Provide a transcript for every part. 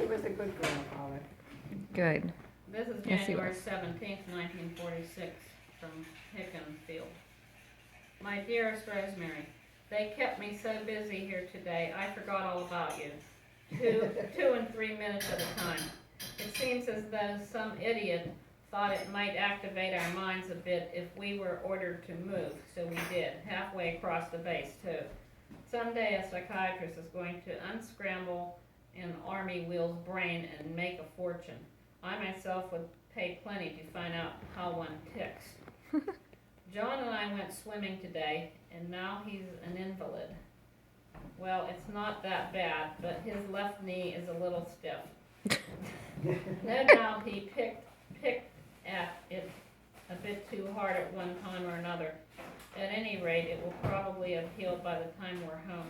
was a good grandfather. Good. This is Yes, he January was. 17th, 1946, from Hickenfield. My dearest Rosemary, they kept me so busy here today, I forgot all about you. 2 and 3 minutes at a time. It seems as though some idiot thought it might activate our minds a bit if we were ordered to move, so we did, halfway across the base too. Someday a psychiatrist is going to unscramble an Army wheel's brain and make a fortune. I myself would pay plenty to find out how one ticks. John and I went swimming today, and now he's an invalid. Well, it's not that bad, but his left knee is a little stiff. No doubt he picked at it a bit too hard at one time or another. At any rate, it will probably have healed by the time we're home.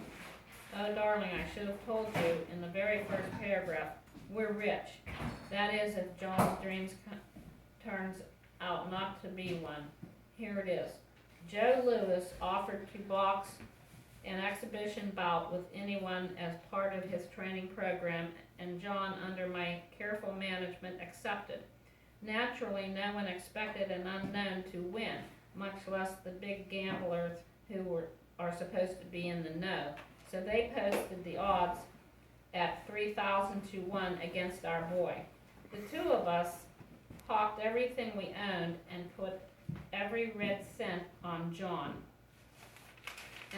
Oh, darling, I should have told you in the very first paragraph, we're rich. That is, if John's dreams turns out not to be one. Here it is. Joe Louis offered to box an exhibition bout with anyone as part of his training program, and John, under my careful management, accepted. Naturally, no one expected an unknown to win, much less the big gamblers who are supposed to be in the know. So they posted the odds at 3,000 to 1 against our boy. The two of us hawked everything we owned and put every red cent on John.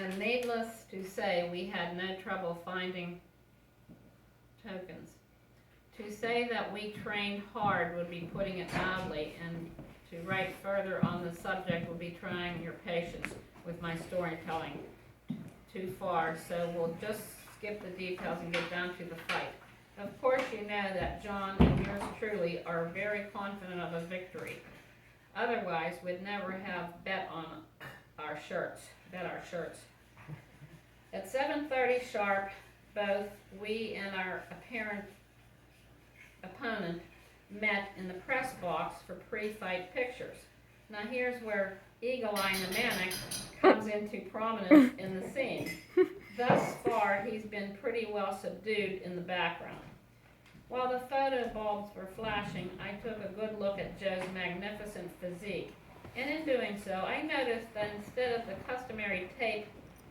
And needless to say, we had no trouble finding tokens. To say that we trained hard would be putting it mildly, and to write further on the subject would be trying your patience with my storytelling too far, so we'll just skip the details and get down to the fight. Of course you know that John and yours truly are very confident of a victory. Otherwise, we'd never have bet our shirts. At 7:30 sharp, both we and our apparent opponent met in the press box for pre-fight pictures. Now here's where Eagle Eye Nemanic comes into prominence in the scene. Thus far, he's been pretty well subdued in the background. While the photo bulbs were flashing, I took a good look at Joe's magnificent physique. And in doing so, I noticed that instead of the customary tape,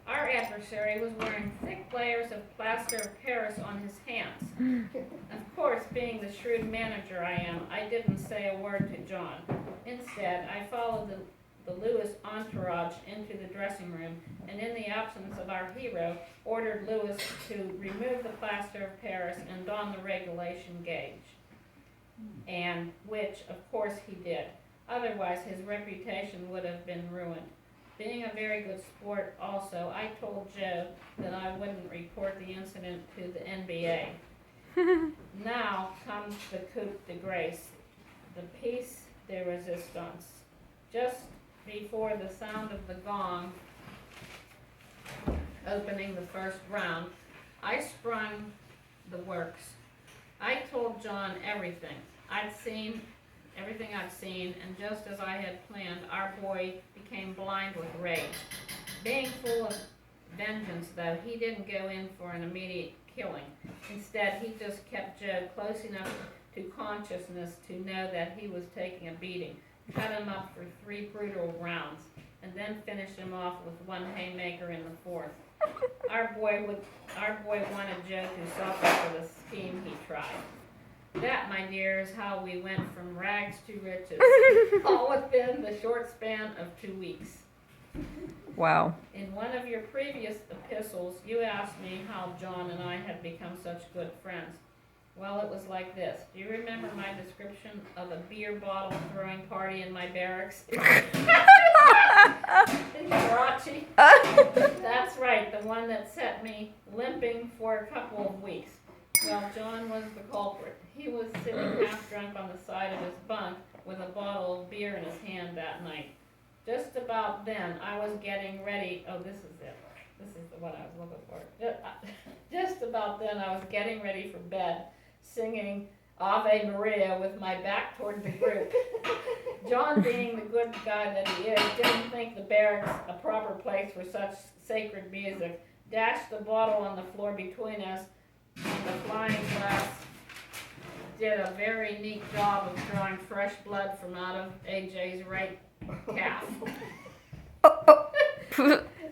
our adversary was wearing thick layers of plaster of Paris on his hands. Of course, being the shrewd manager I am, I didn't say a word to John. Instead, I followed the Louis entourage into the dressing room, and in the absence of our hero, ordered Louis to remove the plaster of Paris and don the regulation gauge. And which, of course, he did. Otherwise, his reputation would have been ruined. Being a very good sport also, I told Joe that I wouldn't report the incident to the NBA. Now comes the coup de grace, the piece de resistance. Just before the sound of the gong opening the first round, I sprung the works. I told John everything I'd seen, and just as I had planned, our boy became blind with rage. Being full of vengeance, though, he didn't go in for an immediate killing. Instead, he just kept Joe close enough to consciousness to know that he was taking a beating, cut him up for 3 brutal rounds, and then finished him off with 1 haymaker in the 4th. Our boy wanted Joe to suffer for the scheme he tried. That, my dear, is how we went from rags to riches, all within the short span of 2 weeks. Wow. In one of your previous epistles, you asked me how John and I had become such good friends. Well, it was like this. Do you remember my description of a beer bottle throwing party in my barracks? In Karachi? That's right, the one that set me limping for a couple of weeks. Well, John was the culprit. He was sitting half drunk on the side of his bunk with a bottle of beer in his hand that night. Just about then, I was getting ready. Oh, this is it. This is the one I was looking for. Just about then, I was getting ready for bed, singing Ave Maria with my back toward the group. John, being the good guy that he is, didn't think the barracks a proper place for such sacred music, dashed the bottle on the floor between us, and the flying glass did a very neat job of drawing fresh blood from out of AJ's right calf.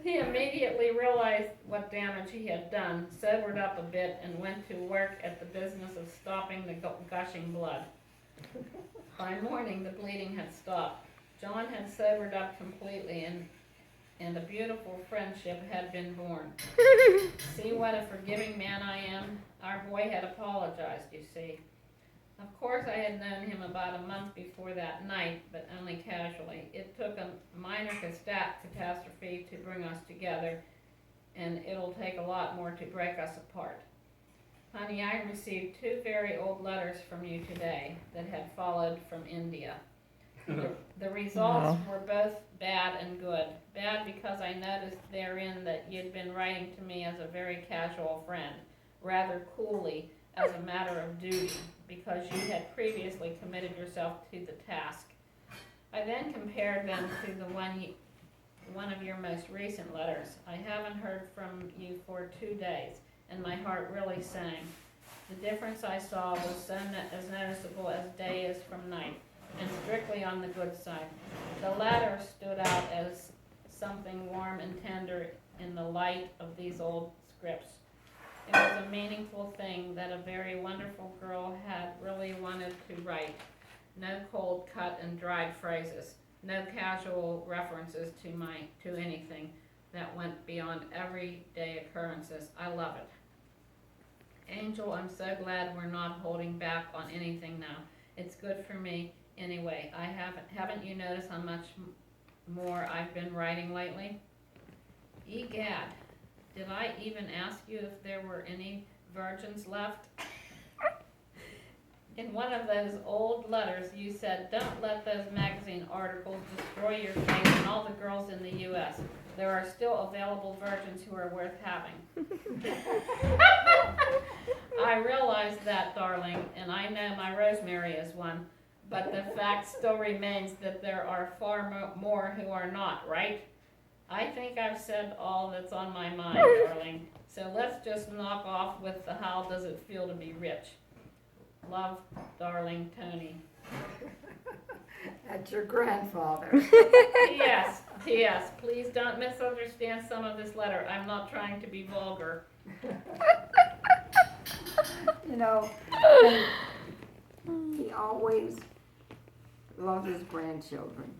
He immediately realized what damage he had done, sobered up a bit, and went to work at the business of stopping the gushing blood. By morning, the bleeding had stopped. John had sobered up completely, and a beautiful friendship had been born. See what a forgiving man I am? Our boy had apologized, you see. Of course, I had known him about a month before that night, but only casually. It took a minor catastrophe to bring us together, and it'll take a lot more to break us apart. Honey, I received 2 very old letters from you today that had followed from India. The results were both bad and good. Bad because I noticed therein that you'd been writing to me as a very casual friend, rather coolly, as a matter of duty, because you had previously committed yourself to the task. I then compared them to the one of your most recent letters. I haven't heard from you for 2 days, and my heart really sang. The difference I saw was as noticeable as day is from night, and strictly on the good side. The latter stood out as something warm and tender in the light of these old scripts. It was a meaningful thing that a very wonderful girl had really wanted to write. No cold cut and dried phrases, no casual references to anything that went beyond everyday occurrences. I love it. Angel, I'm so glad we're not holding back on anything now. It's good for me anyway. Haven't you noticed how much more I've been writing lately? Egad, did I even ask you if there were any virgins left? In one of those old letters you said, don't let those magazine articles destroy your faith in all the girls in the U.S. There are still available virgins who are worth having. I realize that, darling, and I know my Rosemary is one, but the fact still remains that there are far more who are not, right? I think I've said all that's on my mind, darling, so let's just knock off with the how does it feel to be rich. Love, darling, Tony. That's your grandfather. P.S. P.S. Please don't misunderstand some of this letter. I'm not trying to be vulgar. You know, he always loved his grandchildren.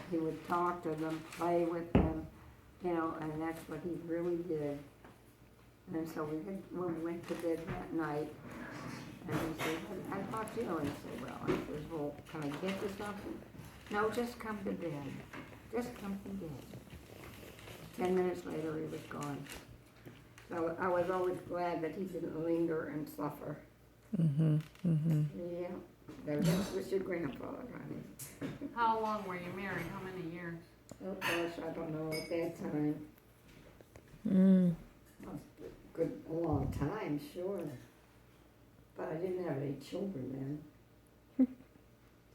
He would talk to them, play with them, you know, and that's what he really did. And so when we went to bed that night, and he said, I talked to you, and he said, well, I says, well, can I get you something? No, just come to bed. Just come to bed. 10 minutes later, he was gone. So I was always glad that he didn't linger and suffer. Yeah, that was your grandfather, honey. How long were you married? How many years? Oh gosh, I don't know at that time. A long time, sure. But I didn't have any children then.